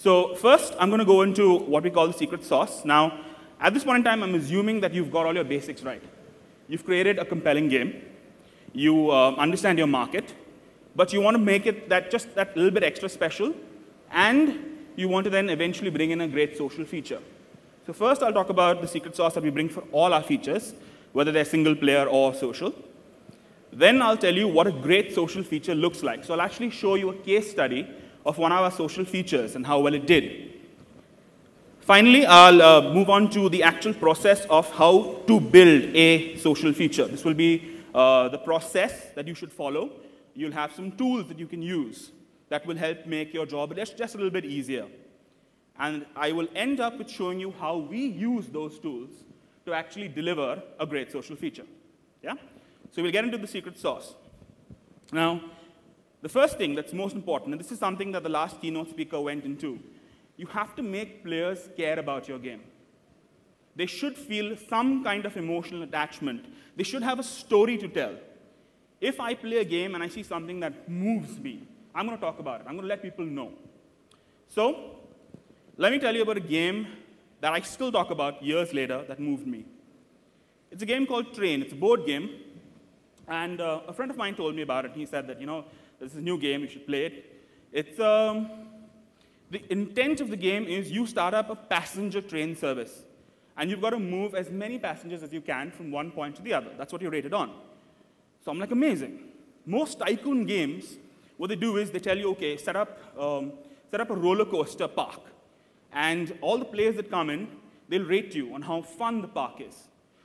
So first, I'm going to go into what we call the secret sauce. Now, at this point in time, I'm assuming that you've got all your basics right. You've created a compelling game. You understand your market. But you want to make it just that little bit extra special. And you want to then eventually bring in a great social feature. So first, I'll talk about the secret sauce that we bring for all our features, whether they're single player or social. Then I'll tell you what a great social feature looks like. So I'll actually show you a case study of one of our social features and how well it did. Finally, I'll move on to the actual process of how to build a social feature. This will be the process that you should follow. You'll have some tools that you can use that will help make your job just a little bit easier. And I will end up with showing you how we use those tools to actually deliver a great social feature. Yeah? So we'll get into the secret sauce. Now, the first thing that's most important, and this is something that the last keynote speaker went into, you have to make players care about your game. They should feel some kind of emotional attachment. They should have a story to tell. If I play a game and I see something that moves me, I'm going to talk about it. I'm going to let people know. So let me tell you about a game that I still talk about years later that moved me. It's a game called Train. It's a board game. And a friend of mine told me about it. He said that, this is a new game. You should play it. It's, the intent of the game is you start up a passenger train service. And you've got to move as many passengers as you can from one point to the other. That's what you're rated on. So I'm like, amazing. Most tycoon games, what they do is they tell you, OK, set up a roller coaster park. And all the players that come in, they'll rate you on how fun the park is.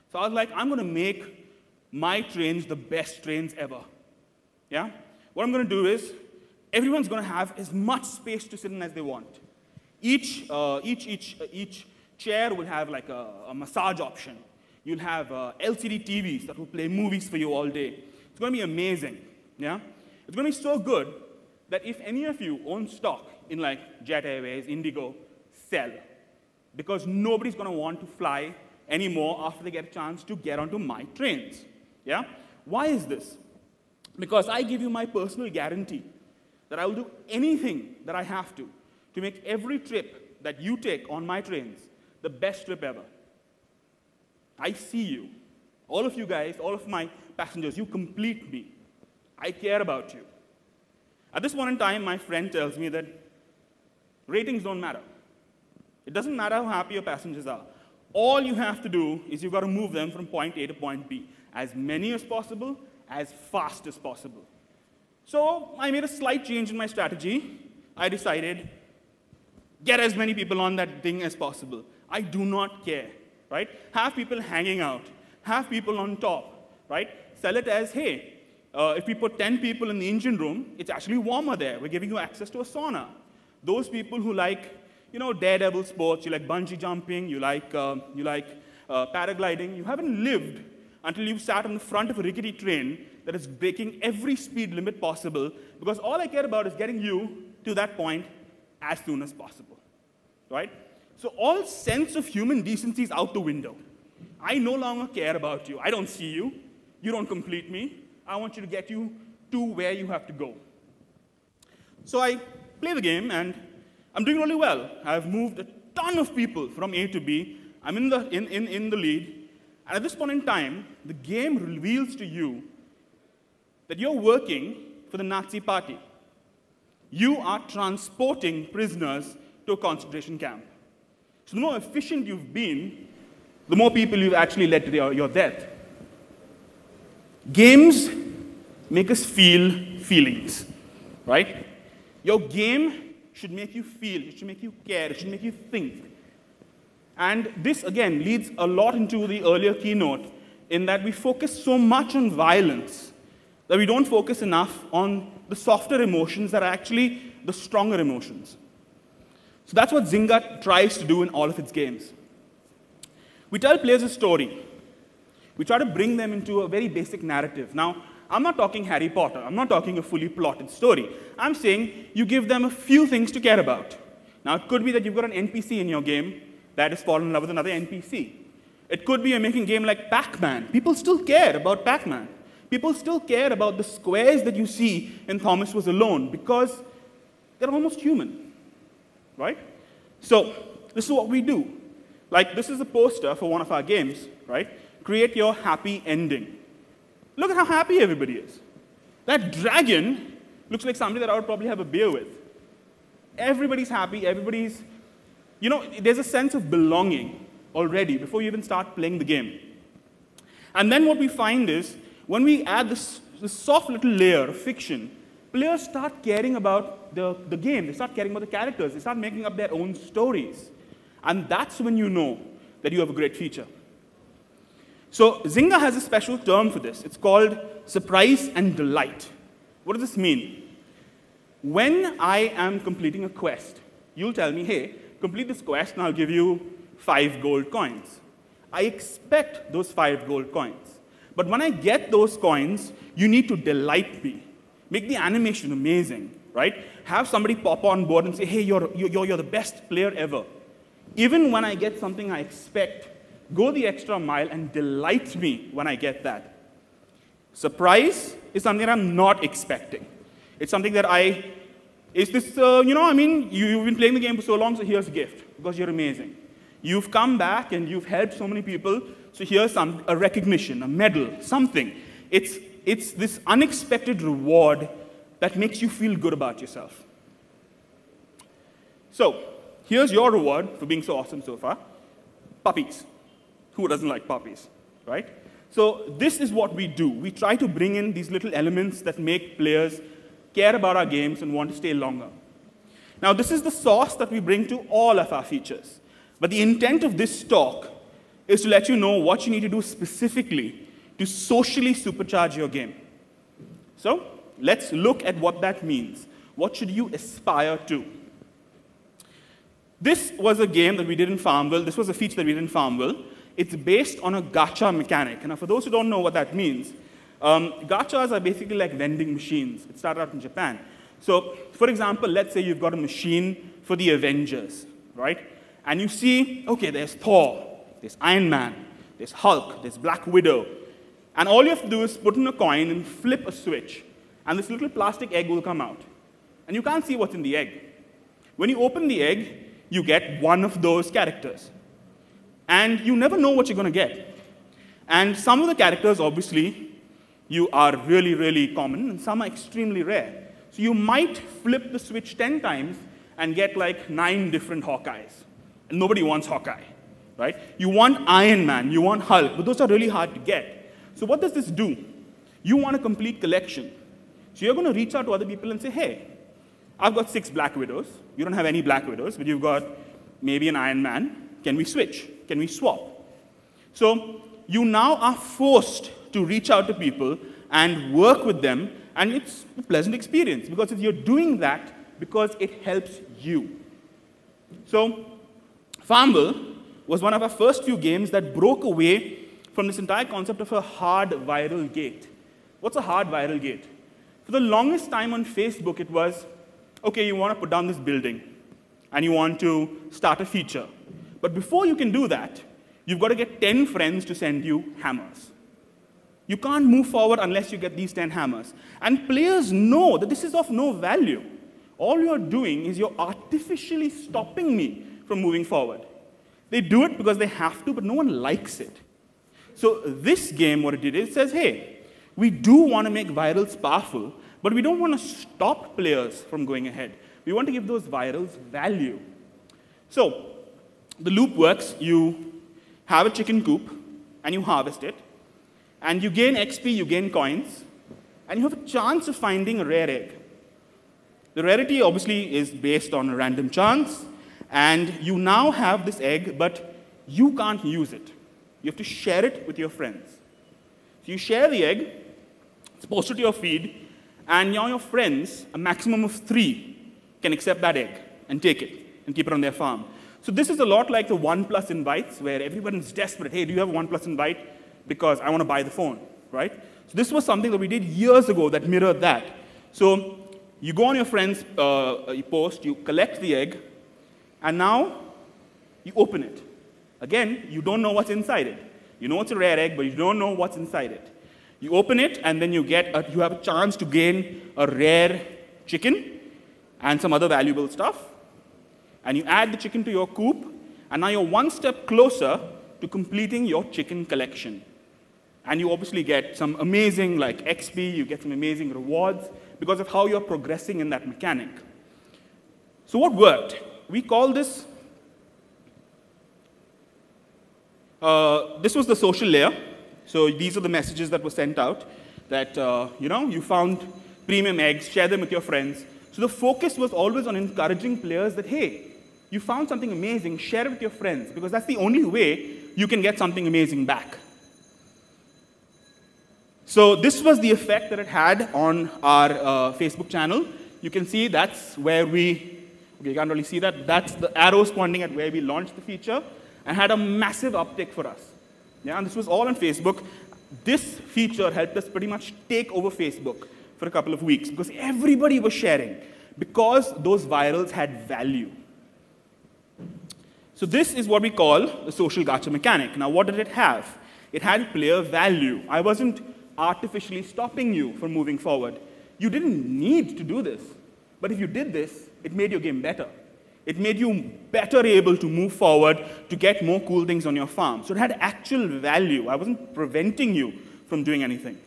So I was like, I'm going to make my trains the best trains ever. Yeah? What I'm going to do is, everyone's going to have as much space to sit in as they want. Each chair will have like a massage option. You'll have LCD TVs that will play movies for you all day. It's going to be amazing. Yeah? It's going to be so good that if any of you own stock in like Jet Airways, Indigo, sell. Because nobody's going to want to fly anymore after they get a chance to get onto my trains. Yeah? Why is this? Because I give you my personal guarantee that I will do anything that I have to make every trip that you take on my trains the best trip ever. I see you. All of you guys, all of my passengers, you complete me. I care about you. At this point in time, my friend tells me that ratings don't matter. It doesn't matter how happy your passengers are. All you have to do is you've got to move them from point A to point B. As many as possible, as fast as possible. So I made a slight change in my strategy. I decided, get as many people on that thing as possible. I do not care, right? Have people hanging out. Have people on top, right? Sell it as, hey, if we put 10 people in the engine room, it's actually warmer there. We're giving you access to a sauna. Those people who like, daredevil sports, you like bungee jumping, you like paragliding, you haven't lived until you've sat on the front of a rickety train that is breaking every speed limit possible, because all I care about is getting you to that point as soon as possible, right? So all sense of human decency is out the window. I no longer care about you. I don't see you. You don't complete me. I want you to get you to where you have to go. So I play the game, and I'm doing really well. I've moved a ton of people from A to B. I'm in the lead. And at this point in time, the game reveals to you that you're working for the Nazi party. You are transporting prisoners to a concentration camp. So the more efficient you've been, the more people you've actually led to your death. Games make us feel feelings, right? Your game should make you feel, it should make you care, it should make you think. And this, again, leads a lot into the earlier keynote, in that we focus so much on violence that we don't focus enough on the softer emotions that are actually the stronger emotions. So that's what Zynga tries to do in all of its games. We tell players a story. We try to bring them into a very basic narrative. Now, I'm not talking Harry Potter. I'm not talking a fully plotted story. I'm saying you give them a few things to care about. Now, it could be that you've got an NPC in your game that has fallen in love with another NPC. It could be you're making a game like Pac-Man. People still care about Pac-Man. People still care about the squares that you see in Thomas Was Alone, because they're almost human. right? So this is what we do. Like, this is a poster for one of our games, right? Create your happy ending. Look at how happy everybody is. That dragon looks like somebody that I would probably have a beer with. Everybody's happy, everybody's, there's a sense of belonging already before you even start playing the game. And then what we find is, when we add this soft little layer of fiction, players start caring about the game. They start caring about the characters. They start making up their own stories. And that's when you know that you have a great feature. So Zynga has a special term for this. It's called surprise and delight. What does this mean? When I am completing a quest, you'll tell me, hey, complete this quest and I'll give you 5 gold coins. I expect those 5 gold coins. But when I get those coins, you need to delight me. Make the animation amazing, right? Have somebody pop on board and say, hey, you're the best player ever. Even when I get something I expect, go the extra mile and delight me when I get that. Surprise is something that I'm not expecting. It's something that you've been playing the game for so long, so here's a gift, because you're amazing. You've come back and you've helped so many people, so here's a recognition, a medal, something. It's this unexpected reward that makes you feel good about yourself. So here's your reward for being so awesome so far. Puppies. Who doesn't like puppies, right? So this is what we do. We try to bring in these little elements that make players care about our games and want to stay longer. Now, this is the sauce that we bring to all of our features. But the intent of this talk is to let you know what you need to do specifically to socially supercharge your game. So let's look at what that means. What should you aspire to? This was a game that we did in Farmville. This was a feature that we did in Farmville. It's based on a gacha mechanic. Now, for those who don't know what that means, gachas are basically like vending machines. It started out in Japan. So, for example, let's say you've got a machine for the Avengers, right? And you see, okay, there's Thor, there's Iron Man, there's Hulk, there's Black Widow. And all you have to do is put in a coin and flip a switch. And this little plastic egg will come out. And you can't see what's in the egg. When you open the egg, you get one of those characters. And you never know what you're going to get. And some of the characters, obviously, you are really, really common, and some are extremely rare. So you might flip the switch 10 times and get like 9 different Hawkeyes. And nobody wants Hawkeye, right? You want Iron Man, you want Hulk, but those are really hard to get. So what does this do? You want a complete collection. So you're going to reach out to other people and say, hey, I've got 6 Black Widows. You don't have any Black Widows, but you've got maybe an Iron Man. Can we switch? Can we swap? So you now are forced to reach out to people and work with them, and it's a pleasant experience, because if you're doing that because it helps you. So Farmville was one of our first few games that broke away from this entire concept of a hard viral gate. What's a hard viral gate? For the longest time on Facebook, it was, okay, you want to put down this building, and you want to start a feature. But before you can do that, you've got to get 10 friends to send you hammers. You can't move forward unless you get these 10 hammers. And players know that this is of no value. All you're doing is you're artificially stopping me from moving forward. They do it because they have to, but no one likes it. So this game, what it did is it says, hey, we do want to make virals powerful, but we don't want to stop players from going ahead. We want to give those virals value. So the loop works. You have a chicken coop, and you harvest it. And you gain XP, you gain coins, and you have a chance of finding a rare egg. The rarity, obviously, is based on a random chance. And you now have this egg, but you can't use it. You have to share it with your friends. So you share the egg, it's posted to your feed, and now your friends, a maximum of 3, can accept that egg and take it and keep it on their farm. So this is a lot like the 1+ invites, where everyone's desperate. Hey, do you have a 1+ invite? Because I want to buy the phone, right? So this was something that we did years ago that mirrored that. So you go on your friend's post, you collect the egg, and now you open it. Again, you don't know what's inside it. You know it's a rare egg, but you don't know what's inside it. You open it, and then you have a chance to gain a rare chicken and some other valuable stuff. And you add the chicken to your coop, and now you're one step closer to completing your chicken collection. And you obviously get some amazing XP, you get some amazing rewards because of how you're progressing in that mechanic. So what worked? We call this, this was the social layer. So these are the messages that were sent out that, you found premium eggs, share them with your friends. So the focus was always on encouraging players that, hey, you found something amazing, share it with your friends, because that's the only way you can get something amazing back. So this was the effect that it had on our Facebook channel. You can see that's where okay, you can't really see that. That's the arrows pointing at where we launched the feature and had a massive uptick for us. Yeah, and this was all on Facebook. This feature helped us pretty much take over Facebook for a couple of weeks because everybody was sharing because those virals had value. So this is what we call the social gacha mechanic. Now, what did it have? It had player value. I wasn't artificially stopping you from moving forward. You didn't need to do this. But if you did this, it made your game better. It made you better able to move forward to get more cool things on your farm. So it had actual value. I wasn't preventing you from doing anything.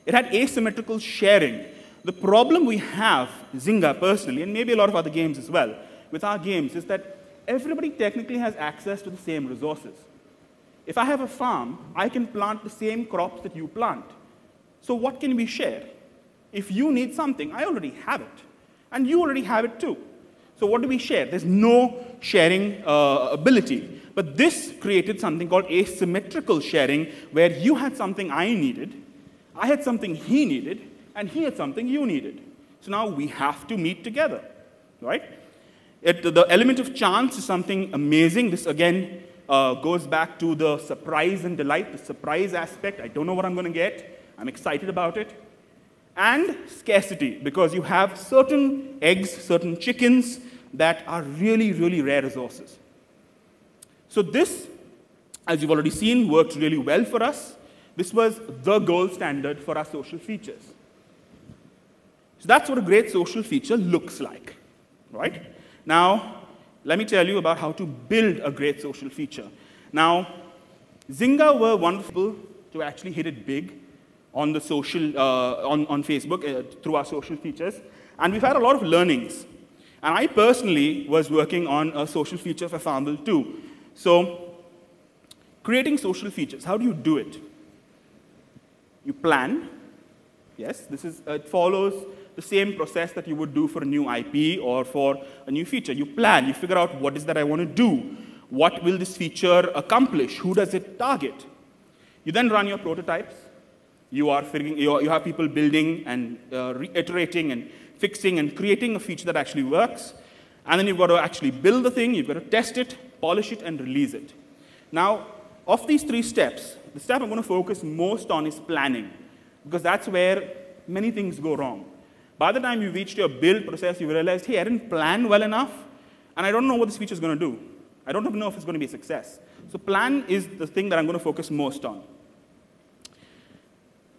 It had asymmetrical sharing. The problem we have, Zynga personally, and maybe a lot of other games as well, with our games is that everybody technically has access to the same resources. If I have a farm, I can plant the same crops that you plant. So what can we share? If you need something, I already have it. And you already have it too. So what do we share? There's no sharing ability. But this created something called asymmetrical sharing, where you had something I needed, I had something he needed, and he had something you needed. So now we have to meet together, right? The element of chance is something amazing. This, again, goes back to the surprise and delight, the surprise aspect. I don't know what I'm going to get. I'm excited about it. And scarcity, because you have certain eggs, certain chickens that are really, really rare resources. So this, as you've already seen, worked really well for us. This was the gold standard for our social features. So that's what a great social feature looks like, right? Now, let me tell you about how to build a great social feature. Now, Zynga were wonderful to actually hit it big on the social, on Facebook through our social features. And we've had a lot of learnings. And I personally was working on a social feature for Farmville too. So creating social features, how do you do it? You plan. Yes, it follows the same process that you would do for a new IP or for a new feature. You plan. You figure out what is that I want to do. What will this feature accomplish? Who does it target? You then run your prototypes. You have people building and reiterating and fixing and creating a feature that actually works. And then you've got to actually build the thing, you've got to test it, polish it, and release it. Now, of these three steps, the step I'm going to focus most on is planning, because that's where many things go wrong. By the time you've reached your build process, you've realized, hey, I didn't plan well enough, and I don't know what this feature is going to do. I don't even know if it's going to be a success. So plan is the thing that I'm going to focus most on.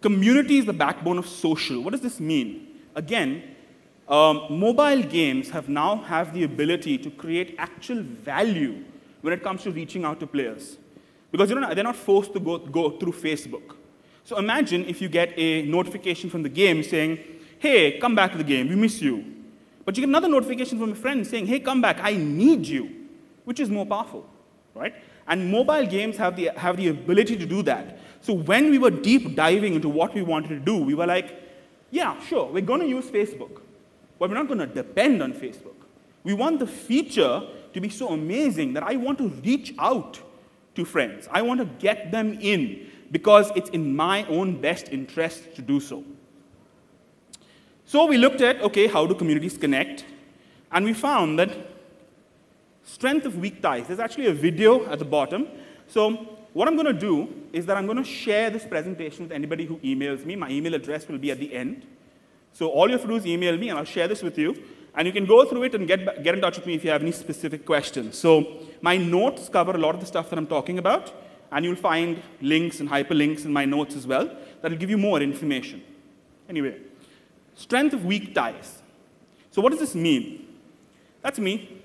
Community is the backbone of social. What does this mean? Again, mobile games now have the ability to create actual value when it comes to reaching out to players. Because they're not forced to go through Facebook. So imagine if you get a notification from the game saying, hey, come back to the game, we miss you. But you get another notification from a friend saying, hey, come back, I need you, which is more powerful, right? And mobile games have the ability to do that. So when we were deep diving into what we wanted to do, we were like, yeah, sure, we're going to use Facebook, but we're not going to depend on Facebook. We want the feature to be so amazing that I want to reach out to friends. I want to get them in because it's in my own best interest to do so. So we looked at, okay, how do communities connect? And we found that strength of weak ties. There's actually a video at the bottom. So what I'm going to do is that I'm going to share this presentation with anybody who emails me. My email address will be at the end. So all you have to do is email me, and I'll share this with you. And you can go through it and get in touch with me if you have any specific questions. So my notes cover a lot of the stuff that I'm talking about. And you'll find links and hyperlinks in my notes as well that will give you more information. Anyway, strength of weak ties. So what does this mean? That's me.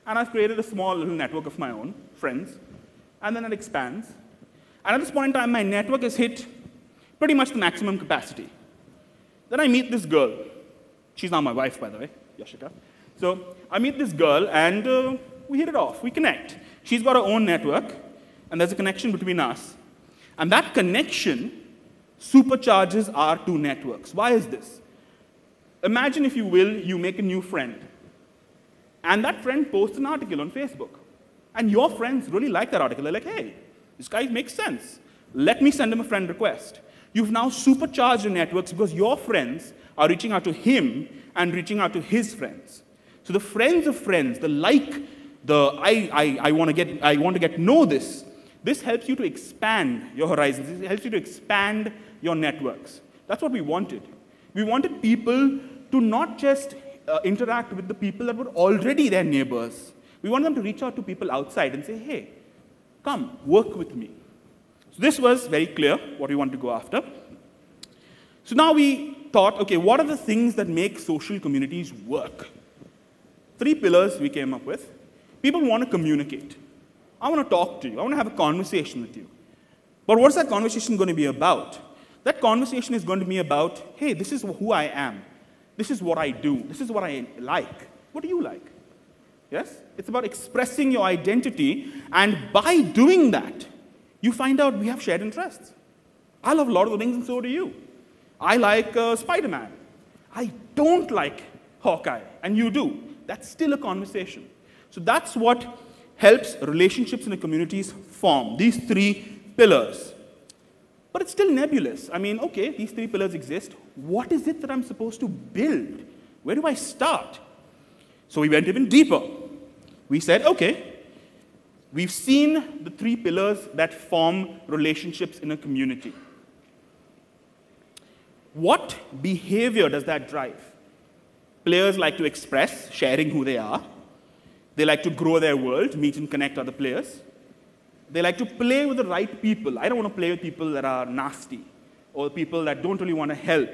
and I've created a small little network of my own, friends, and then it expands. And at this point in time, my network has hit pretty much the maximum capacity. Then I meet this girl. She's now my wife, by the way, Yashika. So I meet this girl, and we hit it off. We connect. She's got her own network, and there's a connection between us. And that connection supercharges our two networks. Why is this? Imagine, if you will, you make a new friend. And that friend posts an article on Facebook. And your friends really like that article. They're like, hey, this guy makes sense. Let me send him a friend request. You've now supercharged your networks because your friends are reaching out to him and reaching out to his friends. So the friends of friends, the like, the I want to get to know this helps you to expand your horizons. It helps you to expand your networks. That's what we wanted. We wanted people to not just interact with the people that were already their neighbors. We want them to reach out to people outside and say, hey, come, work with me. So this was very clear what we want to go after. So now we thought, okay, what are the things that make social communities work? 3 pillars we came up with. People want to communicate. I want to talk to you. I want to have a conversation with you. But what's that conversation going to be about? That conversation is going to be about, hey, this is who I am. This is what I do. This is what I like. What do you like? Yes? It's about expressing your identity, and by doing that, you find out we have shared interests. I love Lord of the Rings, and so do you. I like Spider-Man. I don't like Hawkeye, and you do. That's still a conversation. So that's what helps relationships in the communities form, these 3 pillars. But it's still nebulous. I mean, okay, these 3 pillars exist. What is it that I'm supposed to build? Where do I start? So we went even deeper. We said, okay, we've seen the 3 pillars that form relationships in a community. What behavior does that drive? Players like to express, sharing who they are. They like to grow their world, meet and connect other players. They like to play with the right people. I don't want to play with people that are nasty or people that don't really want to help.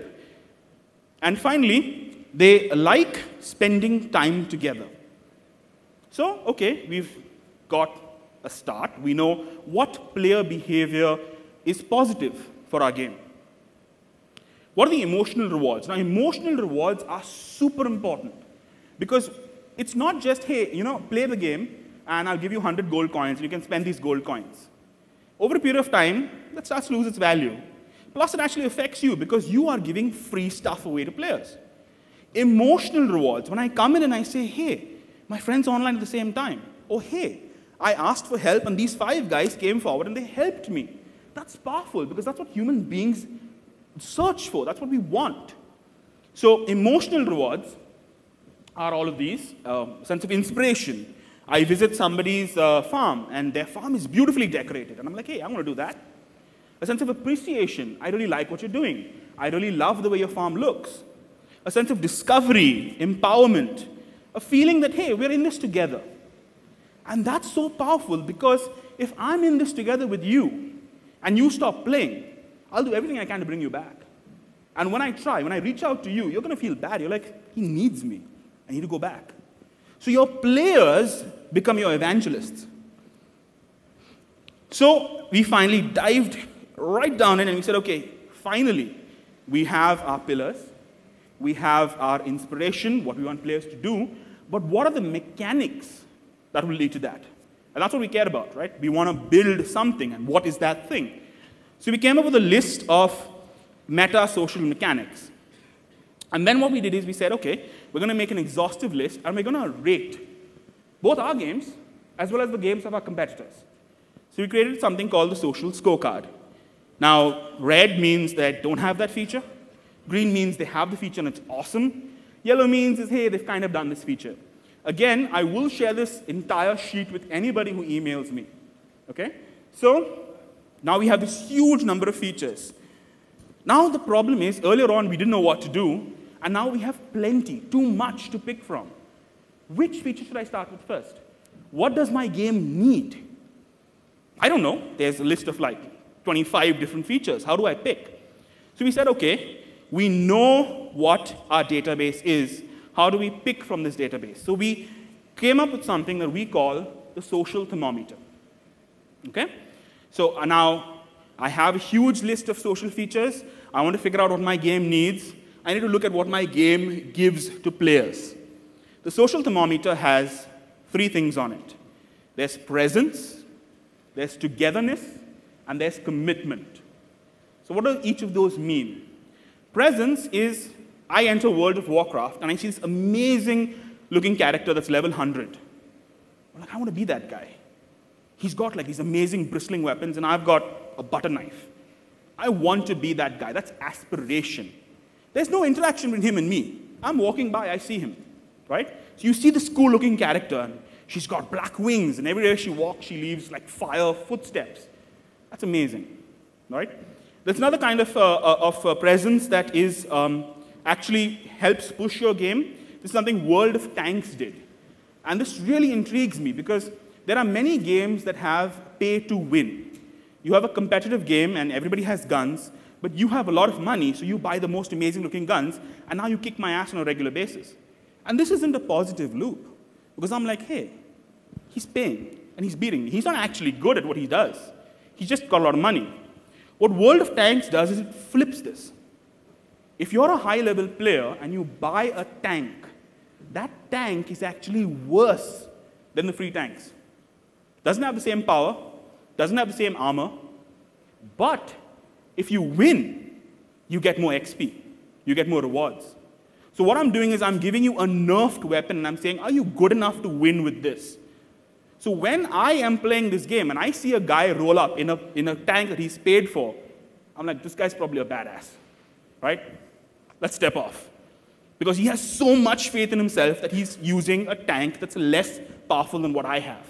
And finally, they like spending time together. So, okay, we've got a start. We know what player behavior is positive for our game. What are the emotional rewards? Now, emotional rewards are super important because it's not just, hey, play the game, and I'll give you 100 gold coins, and you can spend these gold coins. Over a period of time, that starts to lose its value. Plus, it actually affects you because you are giving free stuff away to players. Emotional rewards, when I come in and I say, hey, my friend's online at the same time. Or, hey, I asked for help, and these 5 guys came forward, and they helped me. That's powerful because that's what human beings search for. That's what we want. So emotional rewards are all of these. Sense of inspiration. I visit somebody's farm, and their farm is beautifully decorated. And I'm like, hey, I want to do that. A sense of appreciation. I really like what you're doing. I really love the way your farm looks. A sense of discovery, empowerment. A feeling that, hey, we're in this together. And that's so powerful because if I'm in this together with you, and you stop playing, I'll do everything I can to bring you back. And when I reach out to you, you're going to feel bad. You're like, he needs me. I need to go back. So your players become your evangelists. So we finally dived right down in and we said, okay, finally, we have our pillars. We have our inspiration, what we want players to do. But what are the mechanics that will lead to that? And that's what we care about, right? We want to build something. And what is that thing? So we came up with a list of meta-social mechanics. And then what we did is we said, okay, we're going to make an exhaustive list, and we're going to rate both our games as well as the games of our competitors. So we created something called the social scorecard. Now, red means they don't have that feature. Green means they have the feature and it's awesome. Yellow means is, hey, they've kind of done this feature. Again, I will share this entire sheet with anybody who emails me. Okay? So now we have this huge number of features. Now the problem is, earlier on we didn't know what to do, and now we have plenty, too much to pick from. Which feature should I start with first? What does my game need? I don't know. There's a list of like 25 different features. How do I pick? So we said, okay, we know what our database is. How do we pick from this database? So we came up with something that we call the social thermometer. Okay? So now I have a huge list of social features. I want to figure out what my game needs. I need to look at what my game gives to players. The social thermometer has 3 things on it. There's presence, there's togetherness, and there's commitment. So what do each of those mean? Presence is, I enter World of Warcraft, and I see this amazing-looking character that's level 100. I'm like, I want to be that guy. He's got like these amazing bristling weapons, and I've got a butter knife. I want to be that guy. That's aspiration. There's no interaction between him and me. I'm walking by, I see him, right? So you see this cool-looking character, and she's got black wings, and everywhere she walks, she leaves like fire footsteps. That's amazing, right? There's another kind of presence that is actually helps push your game. This is something World of Tanks did. And this really intrigues me because there are many games that have pay to win. You have a competitive game and everybody has guns, but you have a lot of money, so you buy the most amazing looking guns, and now you kick my ass on a regular basis. And this isn't a positive loop, because I'm like, hey, he's paying and he's beating me. He's not actually good at what he does. He's just got a lot of money. What World of Tanks does is it flips this. If you're a high-level player and you buy a tank, that tank is actually worse than the free tanks. Doesn't have the same power, doesn't have the same armor, but if you win, you get more XP, you get more rewards. So what I'm doing is I'm giving you a nerfed weapon, and I'm saying, are you good enough to win with this? So when I am playing this game and I see a guy roll up in a tank that he's paid for, I'm like, this guy's probably a badass, right? Let's step off. Because he has so much faith in himself that he's using a tank that's less powerful than what I have.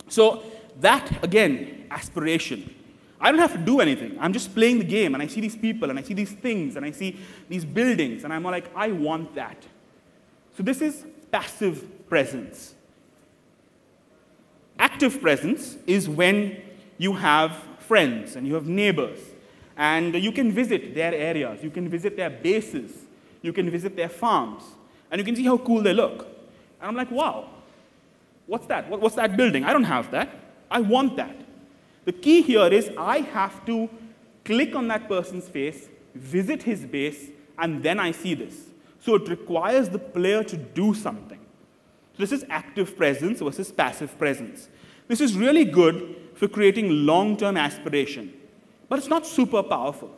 So that, again, aspiration. I don't have to do anything. I'm just playing the game, and I see these people, and I see these things, and I see these buildings, and I'm like, I want that. So this is passive presence. Active presence is when you have friends, and you have neighbors, and you can visit their areas, you can visit their bases, you can visit their farms, and you can see how cool they look. And I'm like, wow, what's that? What's that building? I don't have that. I want that. The key here is I have to click on that person's face, visit his base, and then I see this. So it requires the player to do something. So this is active presence versus passive presence. This is really good for creating long-term aspiration, but it's not super powerful.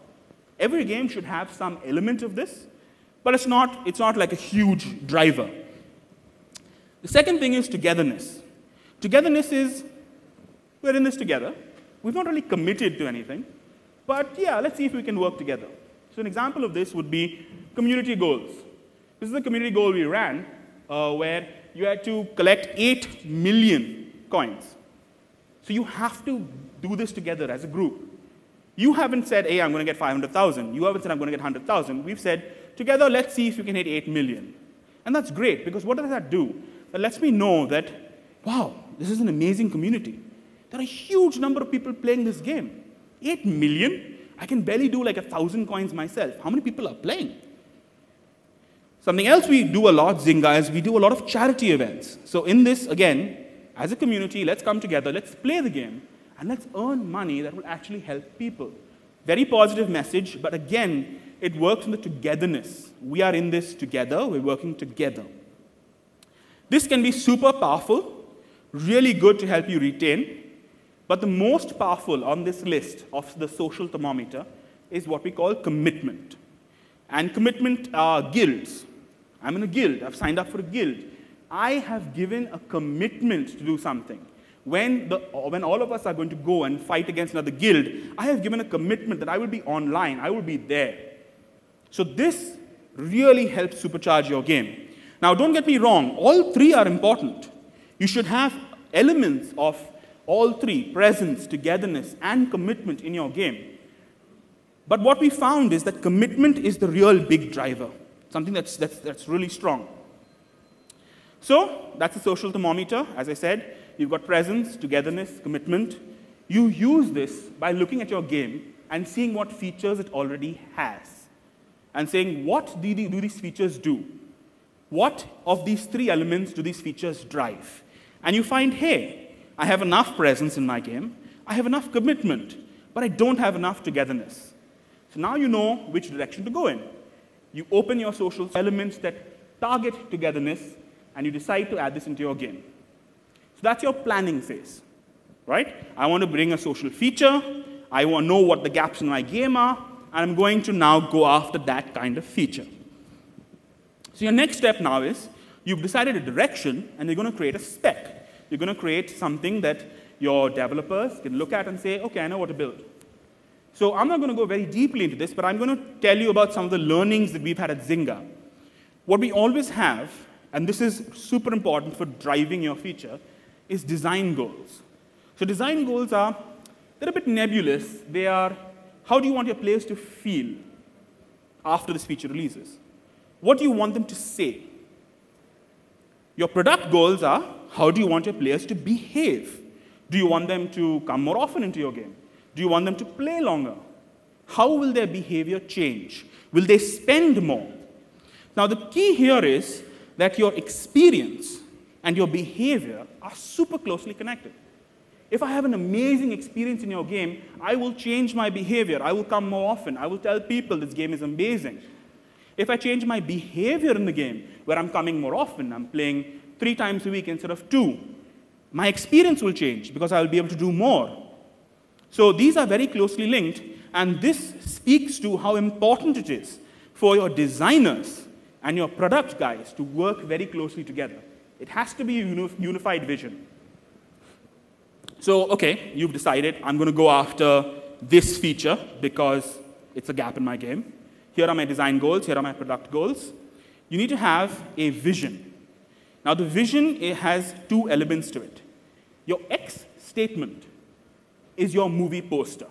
Every game should have some element of this, but it's not like a huge driver. The second thing is togetherness. Togetherness is, we're in this together. We've not really committed to anything, but yeah, let's see if we can work together. So an example of this would be community goals. This is a community goal we ran where you had to collect 8 million coins. So you have to do this together as a group. You haven't said, hey, I'm going to get 500,000. You haven't said, I'm going to get 100,000. We've said, together, let's see if you can hit 8 million. And that's great, because what does that do? That lets me know that, wow, this is an amazing community. There are a huge number of people playing this game. 8 million? I can barely do like 1,000 coins myself. How many people are playing? Something else we do a lot, Zynga, is we do a lot of charity events. So in this, again, as a community, let's come together, let's play the game, and let's earn money that will actually help people. Very positive message, but again, it works on the togetherness. We are in this together, we're working together. This can be super powerful, really good to help you retain, but the most powerful on this list of the social thermometer is what we call commitment. And commitment are guilds. I'm in a guild. I've signed up for a guild. I have given a commitment to do something. When all of us are going to go and fight against another guild, I have given a commitment that I will be online. I will be there. So this really helps supercharge your game. Now, don't get me wrong. All 3 are important. You should have elements of all 3, presence, togetherness, and commitment in your game. But what we found is that commitment is the real big driver, something that's really strong. So that's the social thermometer. As I said, you've got presence, togetherness, commitment. You use this by looking at your game and seeing what features it already has, and saying, what do these features do? What of these three elements do these features drive? And you find, hey, I have enough presence in my game, I have enough commitment, but I don't have enough togetherness. So now you know which direction to go in. You open your social elements that target togetherness, and you decide to add this into your game. So that's your planning phase, right? I want to bring a social feature, I want to know what the gaps in my game are, and I'm going to now go after that kind of feature. So your next step now is, you've decided a direction, and you're going to create a spec. You're going to create something that your developers can look at and say, OK, I know what to build. So I'm not going to go very deeply into this, but I'm going to tell you about some of the learnings that we've had at Zynga. What we always have, and this is super important for driving your feature, is design goals. So design goals they're a bit nebulous. They are, how do you want your players to feel after this feature releases? What do you want them to say? Your product goals are, how do you want your players to behave? Do you want them to come more often into your game? Do you want them to play longer? How will their behavior change? Will they spend more? Now, the key here is that your experience and your behavior are super closely connected. If I have an amazing experience in your game, I will change my behavior. I will come more often. I will tell people this game is amazing. If I change my behavior in the game, where I'm coming more often, I'm playing 3 times a week instead of 2, my experience will change because I will be able to do more. So these are very closely linked, and this speaks to how important it is for your designers and your product guys to work very closely together. It has to be a unified vision. So, OK, you've decided, I'm going to go after this feature because it's a gap in my game. Here are my design goals. Here are my product goals. You need to have a vision. Now, the vision, it has 2 elements to it. Your X statement is your movie poster.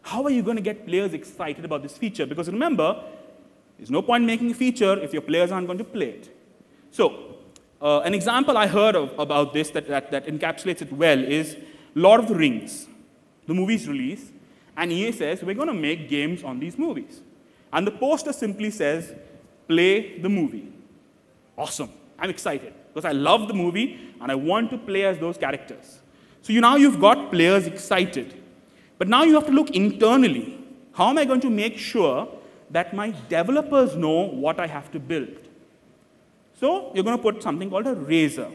How are you going to get players excited about this feature? Because remember, there's no point making a feature if your players aren't going to play it. So, an example I heard of about this that encapsulates it well is Lord of the Rings. The movie's release, and EA says, we're going to make games on these movies. And the poster simply says, play the movie. Awesome. I'm excited because I love the movie, and I want to play as those characters. So now you've got players excited. But now you have to look internally. How am I going to make sure that my developers know what I have to build? So you're going to put something called a razor.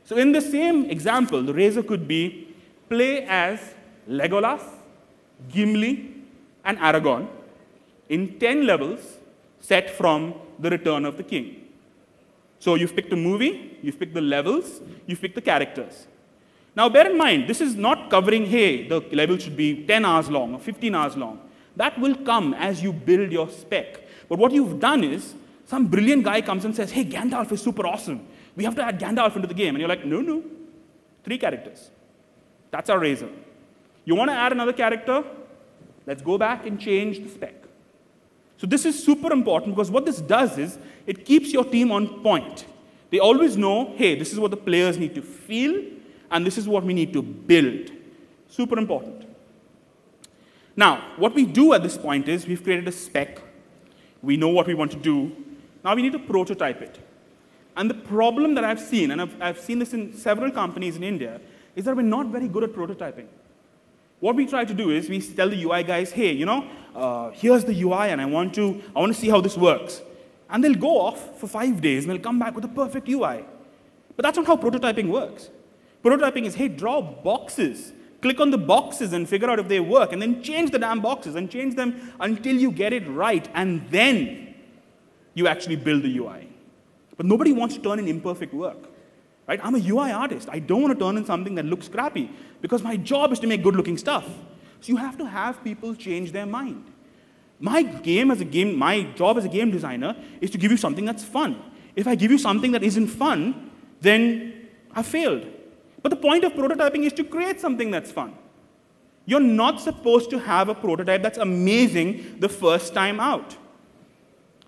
So in the same example, the razor could be play as Legolas, Gimli, and Aragorn in 10 levels set from The Return of the King. So you've picked a movie, you've picked the levels, you've picked the characters. Now bear in mind, this is not covering, hey, the level should be 10 hours long or 15 hours long. That will come as you build your spec. But what you've done is, some brilliant guy comes and says, hey, Gandalf is super awesome. We have to add Gandalf into the game. And you're like, no, no, 3 characters. That's our razor. You want to add another character? Let's go back and change the spec. So this is super important because what this does is it keeps your team on point. They always know, hey, this is what the players need to feel, and this is what we need to build. Super important. Now, what we do at this point is we've created a spec. We know what we want to do. Now we need to prototype it. And the problem that I've seen, and I've seen this in several companies in India, is that we're not very good at prototyping. What we try to do is we tell the UI guys, hey, here's the UI, and I want to see how this works. And they'll go off for 5 days, and they'll come back with a perfect UI. But that's not how prototyping works. Prototyping is, hey, draw boxes. Click on the boxes and figure out if they work, and then change the damn boxes and change them until you get it right, and then you actually build the UI. But nobody wants to turn in imperfect work. Right? I'm a UI artist. I don't want to turn in something that looks crappy because my job is to make good-looking stuff. So you have to have people change their mind. My job as a game designer is to give you something that's fun. If I give you something that isn't fun, then I failed. But the point of prototyping is to create something that's fun. You're not supposed to have a prototype that's amazing the first time out.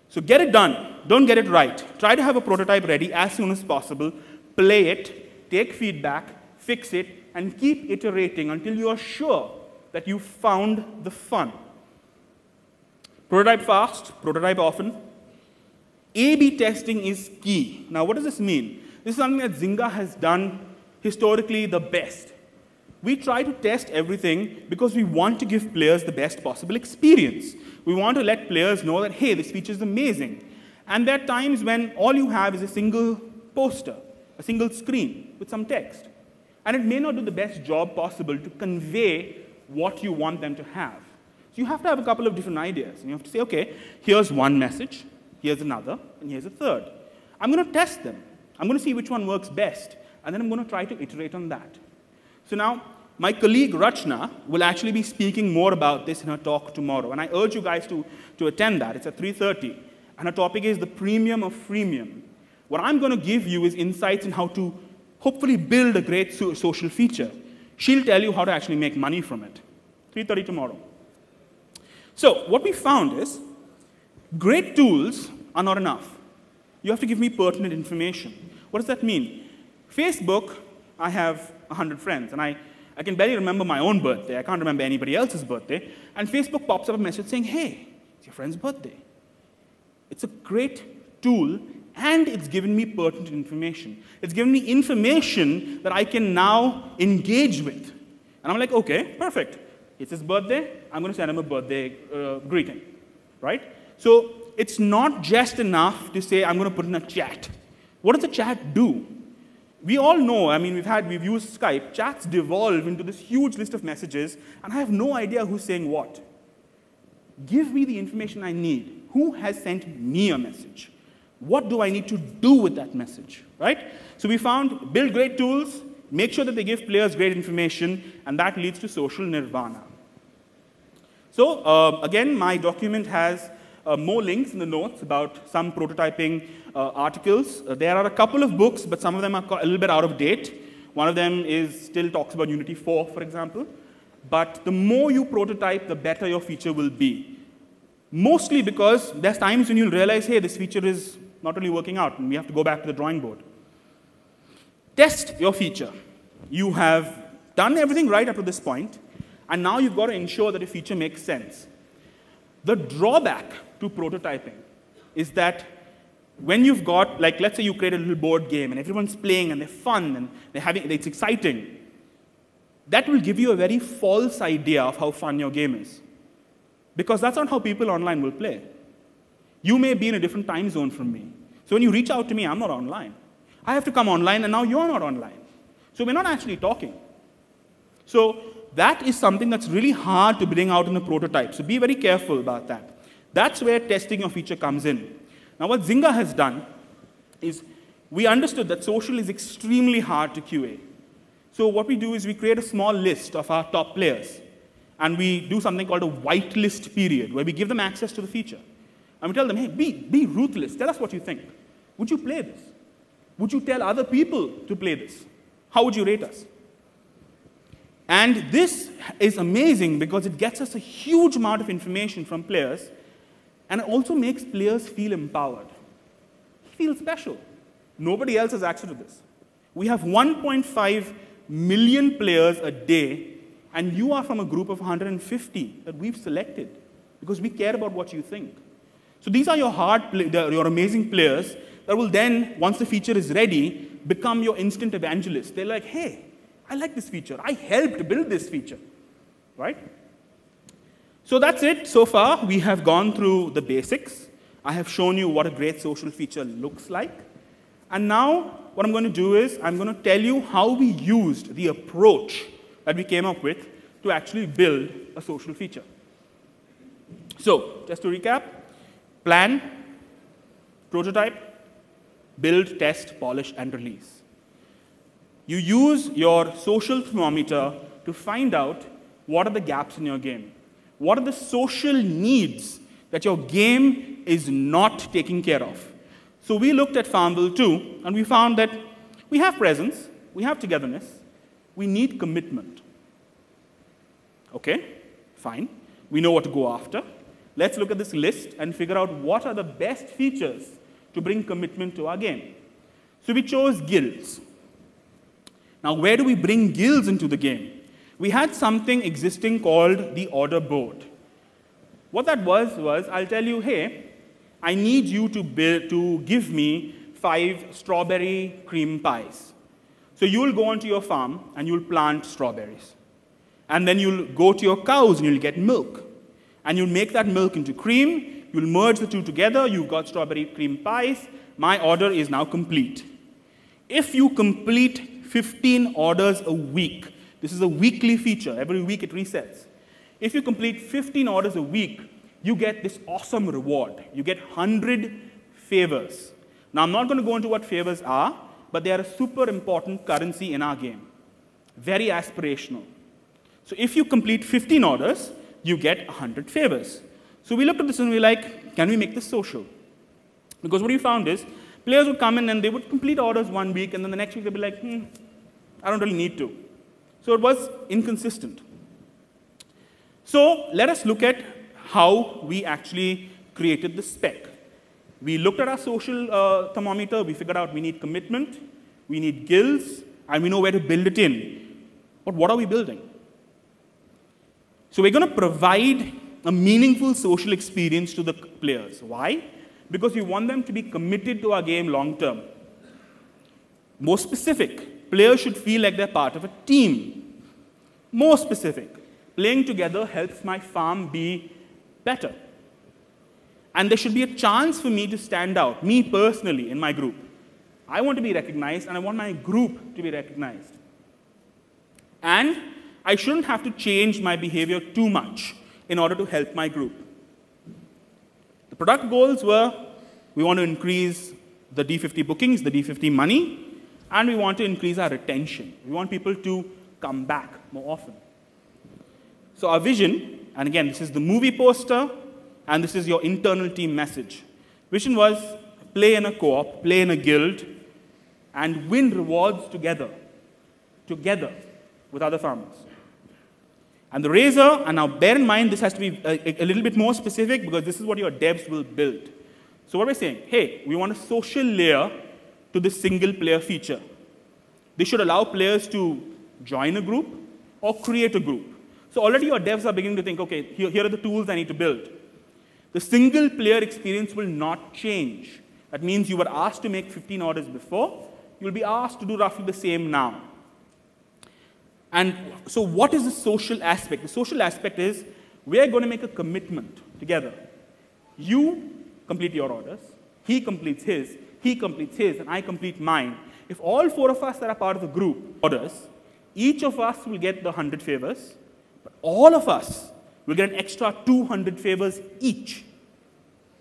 So get it done. Don't get it right. Try to have a prototype ready as soon as possible. Play it, take feedback, fix it, and keep iterating until you are sure that you found the fun. Prototype fast, prototype often. A/B testing is key. Now, what does this mean? This is something that Zynga has done historically the best. We try to test everything because we want to give players the best possible experience. We want to let players know that, hey, this feature is amazing. And there are times when all you have is a single poster, a single screen with some text. And it may not do the best job possible to convey what you want them to have. So you have to have a couple of different ideas. And you have to say, OK, here's one message, here's another, and here's a third. I'm going to test them. I'm going to see which one works best. And then I'm going to try to iterate on that. So now, my colleague Rachna will actually be speaking more about this in her talk tomorrow. And I urge you guys to attend that. It's at 3:30. And her topic is the premium of freemium. What I'm going to give you is insights in how to hopefully build a great social feature. She'll tell you how to actually make money from it. 3:30 tomorrow. So what we found is great tools are not enough. You have to give me pertinent information. What does that mean? Facebook, I have 100 friends, and I can barely remember my own birthday. I can't remember anybody else's birthday. And Facebook pops up a message saying, hey, it's your friend's birthday. It's a great tool, and it's given me pertinent information. It's given me information that I can now engage with. And I'm like, OK, perfect. It's his birthday. I'm going to send him a birthday greeting, right? So it's not just enough to say, I'm going to put in a chat. What does the chat do? We all know, I mean, we've used Skype. Chats devolve into this huge list of messages, and I have no idea who's saying what. Give me the information I need. Who has sent me a message? What do I need to do with that message, right? So we found build great tools, make sure that they give players great information, and that leads to social nirvana. So again, my document has more links in the notes about some prototyping articles. There are a couple of books, but some of them are a little bit out of date. One of them still talks about Unity 4, for example. But the more you prototype, the better your feature will be. Mostly because there's times when you'll realize, hey, this feature is not really working out, and we have to go back to the drawing board. Test your feature. You have done everything right up to this point, and now you've got to ensure that a feature makes sense. The drawback to prototyping is that when you've got, like, let's say you create a little board game, and everyone's playing, and they're fun, and it's exciting, that will give you a very false idea of how fun your game is. Because that's not how people online will play. You may be in a different time zone from me. So when you reach out to me, I'm not online. I have to come online, and now you're not online. So we're not actually talking. So that is something that's really hard to bring out in a prototype. So be very careful about that. That's where testing your feature comes in. Now, what Zynga has done is we understood that social is extremely hard to QA. So what we do is we create a small list of our top players. And we do something called a whitelist period, where we give them access to the feature. And we tell them, hey, be ruthless. Tell us what you think. Would you play this? Would you tell other people to play this? How would you rate us? And this is amazing because it gets us a huge amount of information from players, and it also makes players feel empowered. Feel special. Nobody else has access to this. We have 1.5 million players a day, and you are from a group of 150 that we've selected because we care about what you think. So these are your your amazing players that will then, once the feature is ready, become your instant evangelists. They're like, hey, I like this feature. I helped build this feature, right? So that's it. So far, we have gone through the basics. I have shown you what a great social feature looks like. And now, what I'm going to do is I'm going to tell you how we used the approach that we came up with to actually build a social feature. So just to recap, plan, prototype, build, test, polish, and release. You use your social thermometer to find out what are the gaps in your game. What are the social needs that your game is not taking care of? So we looked at Farmville 2, and we found that we have presence, we have togetherness, we need commitment. OK, fine. We know what to go after. Let's look at this list and figure out what are the best features to bring commitment to our game. So we chose guilds. Now, where do we bring guilds into the game? We had something existing called the order board. What that was I'll tell you, hey, I need you to give me 5 strawberry cream pies. So you'll go onto your farm and you'll plant strawberries. And then you'll go to your cows and you'll get milk. And you'll make that milk into cream. You'll merge the two together. You've got strawberry cream pies. My order is now complete. If you complete 15 orders a week, this is a weekly feature. Every week it resets. If you complete 15 orders a week, you get this awesome reward. You get 100 favors. Now, I'm not going to go into what favors are, but they are a super important currency in our game. Very aspirational. So if you complete 15 orders, you get 100 favors. So we looked at this and we were like, can we make this social? Because what we found is, players would come in and they would complete orders one week, and then the next week they'd be like, I don't really need to. So it was inconsistent. So let us look at how we actually created the spec. We looked at our social thermometer. We figured out we need commitment, we need guilds, and we know where to build it in. But what are we building? So we're going to provide a meaningful social experience to the players. Why? Because we want them to be committed to our game long term. More specific, players should feel like they're part of a team. More specific, playing together helps my farm be better. And there should be a chance for me to stand out, me personally, in my group. I want to be recognized, and I want my group to be recognized. And I shouldn't have to change my behavior too much in order to help my group. The product goals were, we want to increase the D50 bookings, the D50 money, and we want to increase our retention. We want people to come back more often. So our vision, and again, this is the movie poster, and this is your internal team message. Vision was play in a co-op, play in a guild, and win rewards together with other farmers. And the razor, and now bear in mind, this has to be a little bit more specific because this is what your devs will build. So what we're saying, hey, we want a social layer to this single player feature. This should allow players to join a group or create a group. So already your devs are beginning to think, okay, here are the tools I need to build. The single player experience will not change. That means you were asked to make 15 orders before. You'll be asked to do roughly the same now. And so what is the social aspect? The social aspect is we're going to make a commitment together. You complete your orders, he completes his, and I complete mine. If all 4 of us that are part of the group orders, each of us will get the 100 favors, but all of us will get an extra 200 favors each.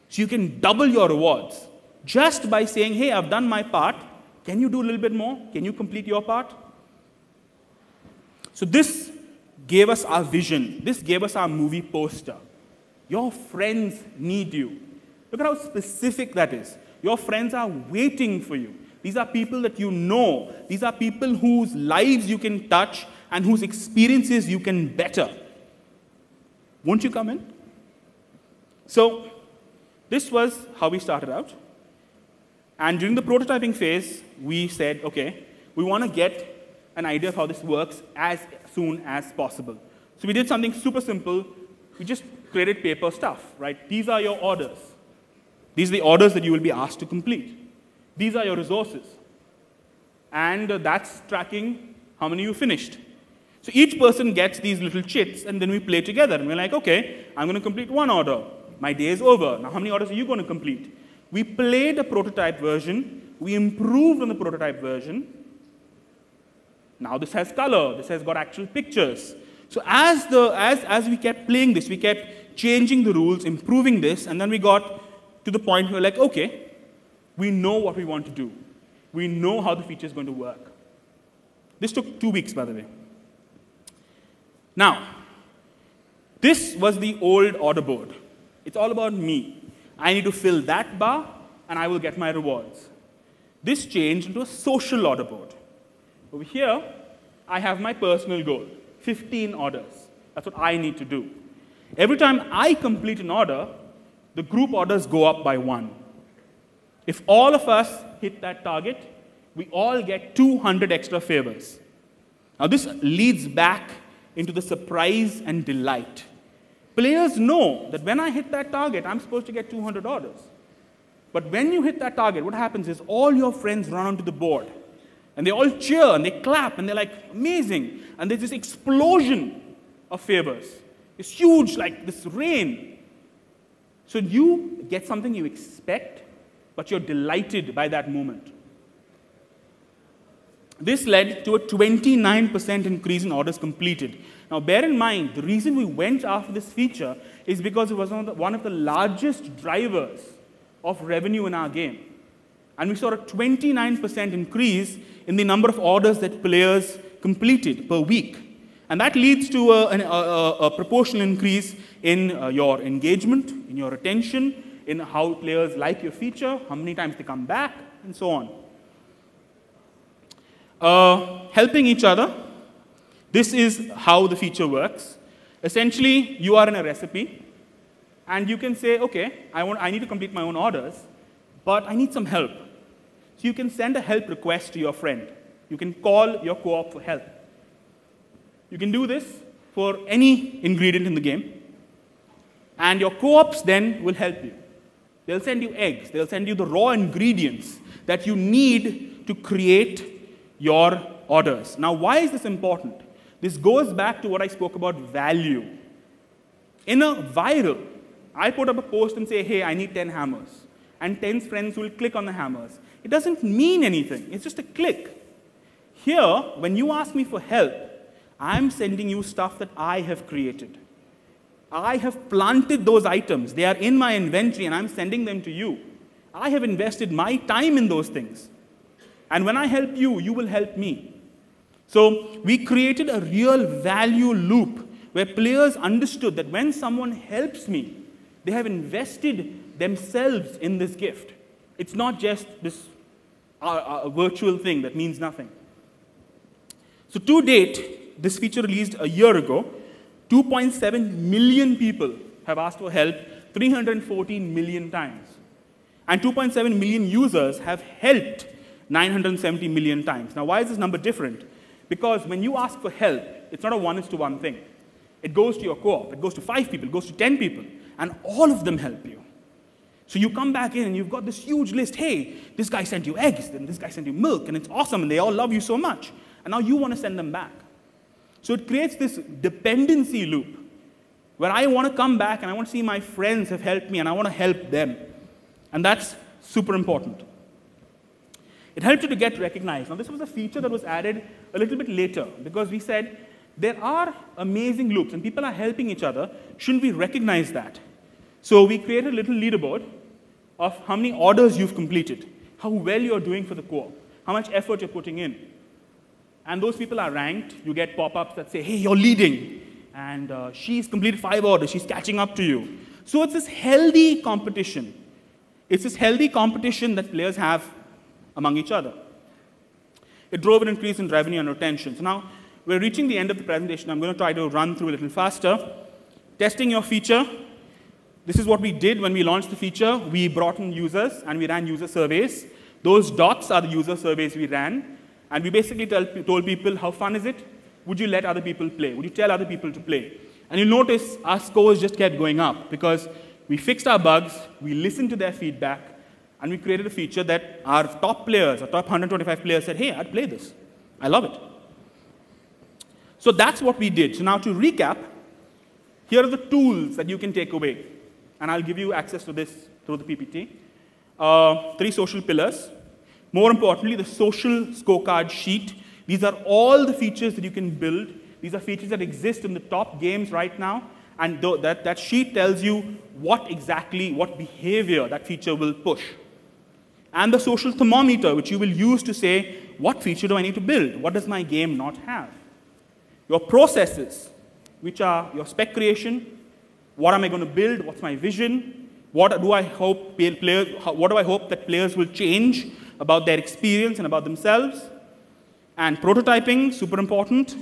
So you can double your rewards just by saying, hey, I've done my part. Can you do a little bit more? Can you complete your part? So this gave us our vision. This gave us our movie poster. Your friends need you. Look at how specific that is. Your friends are waiting for you. These are people that you know. These are people whose lives you can touch and whose experiences you can better. Won't you come in? So this was how we started out. And during the prototyping phase, we said, okay, we want to get an idea of how this works as soon as possible. So we did something super simple. We just created paper stuff, right? These are your orders. These are the orders that you will be asked to complete. These are your resources. And that's tracking how many you finished. So each person gets these little chits, and then we play together. And we're like, okay, I'm going to complete 1 order. My day is over. Now, how many orders are you going to complete? We played a prototype version. We improved on the prototype version. Now this has color. This has got actual pictures. So as we kept playing this, we kept changing the rules, improving this, and then we got to the point where we're like, okay, we know what we want to do. We know how the feature is going to work. This took 2 weeks, by the way. Now, this was the old order board. It's all about me. I need to fill that bar, and I will get my rewards. This changed into a social order board. Over here, I have my personal goal, 15 orders. That's what I need to do. Every time I complete an order, the group orders go up by 1. If all of us hit that target, we all get 200 extra favors. Now this leads back into the surprise and delight. Players know that when I hit that target, I'm supposed to get 200 orders. But when you hit that target, what happens is all your friends run onto the board. And they all cheer, and they clap, and they're like, amazing. And there's this explosion of favors. It's huge, like this rain. So you get something you expect, but you're delighted by that moment. This led to a 29% increase in orders completed. Now, bear in mind, the reason we went after this feature is because it was one of the largest drivers of revenue in our game. And we saw a 29% increase in the number of orders that players completed per week. And that leads to a proportional increase in your engagement, in your retention, in how players like your feature, how many times they come back, and so on. Helping each other. This is how the feature works. Essentially, you are in a recipe, and you can say, OK, I need to complete my own orders, but I need some help. So you can send a help request to your friend. You can call your co-op for help. You can do this for any ingredient in the game, and your co-ops then will help you. They'll send you eggs. They'll send you the raw ingredients that you need to create your orders. Now, why is this important? This goes back to what I spoke about value. In a viral, I put up a post and say, hey, I need 10 hammers. And 10 friends will click on the hammers. It doesn't mean anything. It's just a click. Here, when you ask me for help, I'm sending you stuff that I have created. I have planted those items. They are in my inventory, and I'm sending them to you. I have invested my time in those things. And when I help you, you will help me. So we created a real value loop where players understood that when someone helps me, they have invested themselves in this gift. It's not just this virtual thing that means nothing. So to date, this feature released a year ago, 2.7 million people have asked for help 314 million times. And 2.7 million users have helped 970 million times. Now, why is this number different? Because when you ask for help, it's not a one-to-one thing. It goes to your co-op. It goes to 5 people. It goes to 10 people. And all of them help you. So you come back in, and you've got this huge list. Hey, this guy sent you eggs, and this guy sent you milk, and it's awesome, and they all love you so much. And now you want to send them back. So it creates this dependency loop where I want to come back, and I want to see my friends have helped me, and I want to help them. And that's super important. It helped you to get recognized. Now, this was a feature that was added a little bit later because we said there are amazing loops, and people are helping each other. Shouldn't we recognize that? So we created a little leaderboard of how many orders you've completed, how well you're doing for the co-op, how much effort you're putting in. And those people are ranked. You get pop-ups that say, hey, you're leading. And she's completed 5 orders. She's catching up to you. So it's this healthy competition. It's this healthy competition that players have among each other. It drove an increase in revenue and retention. So now we're reaching the end of the presentation. I'm going to try to run through a little faster. Testing your feature. This is what we did when we launched the feature. We brought in users, and we ran user surveys. Those dots are the user surveys we ran. And we basically told people, how fun is it? Would you let other people play? Would you tell other people to play? And you'll notice our scores just kept going up because we fixed our bugs, we listened to their feedback, and we created a feature that our top players, our top 125 players said, hey, I'd play this. I love it. So that's what we did. So now to recap, here are the tools that you can take away. And I'll give you access to this through the PPT. 3 social pillars. More importantly, the social scorecard sheet. These are all the features that you can build. These are features that exist in the top games right now. And that sheet tells you what behavior that feature will push. And the social thermometer, which you will use to say, what feature do I need to build? What does my game not have? Your processes, which are your spec creation. What am I going to build? What's my vision? What do I hope that players will change about their experience and about themselves? And prototyping, super important.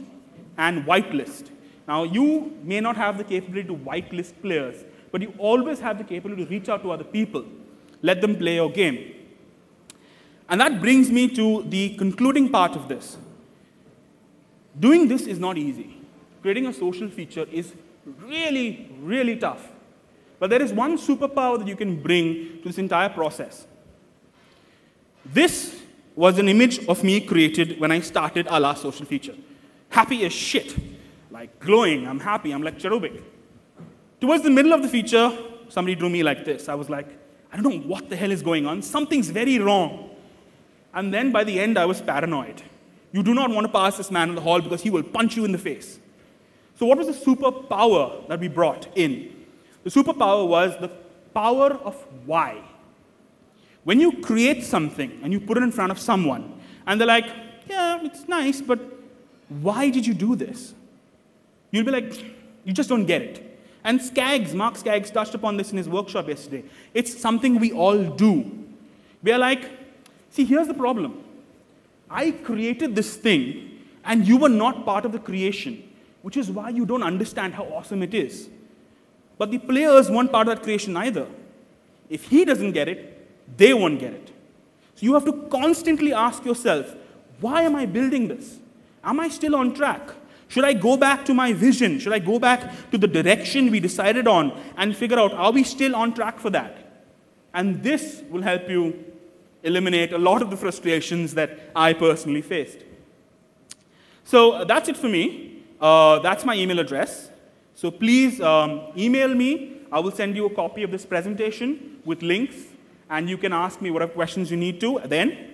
And whitelist. Now, you may not have the capability to whitelist players, but you always have the capability to reach out to other people. Let them play your game. And that brings me to the concluding part of this. Doing this is not easy. Creating a social feature is really, really tough. But there is one superpower that you can bring to this entire process. This was an image of me created when I started our last social feature. Happy as shit. Like glowing, I'm happy, I'm like cherubic. Towards the middle of the feature, somebody drew me like this. I was like, I don't know what the hell is going on. Something's very wrong. And then by the end, I was paranoid. You do not want to pass this man in the hall because he will punch you in the face. So what was the superpower that we brought in? The superpower was the power of why. When you create something and you put it in front of someone, and they're like, yeah, it's nice, but why did you do this? You'll be like, you just don't get it. And Mark Skaggs touched upon this in his workshop yesterday. It's something we all do. We are like, see, here's the problem. I created this thing, and you were not part of the creation, which is why you don't understand how awesome it is. But the players weren't part of that creation either. If he doesn't get it, they won't get it. So you have to constantly ask yourself, why am I building this? Am I still on track? Should I go back to my vision? Should I go back to the direction we decided on and figure out, are we still on track for that? And this will help you eliminate a lot of the frustrations that I personally faced. So that's it for me. That's my email address. So please email me. I will send you a copy of this presentation with links, and you can ask me whatever questions you need to then.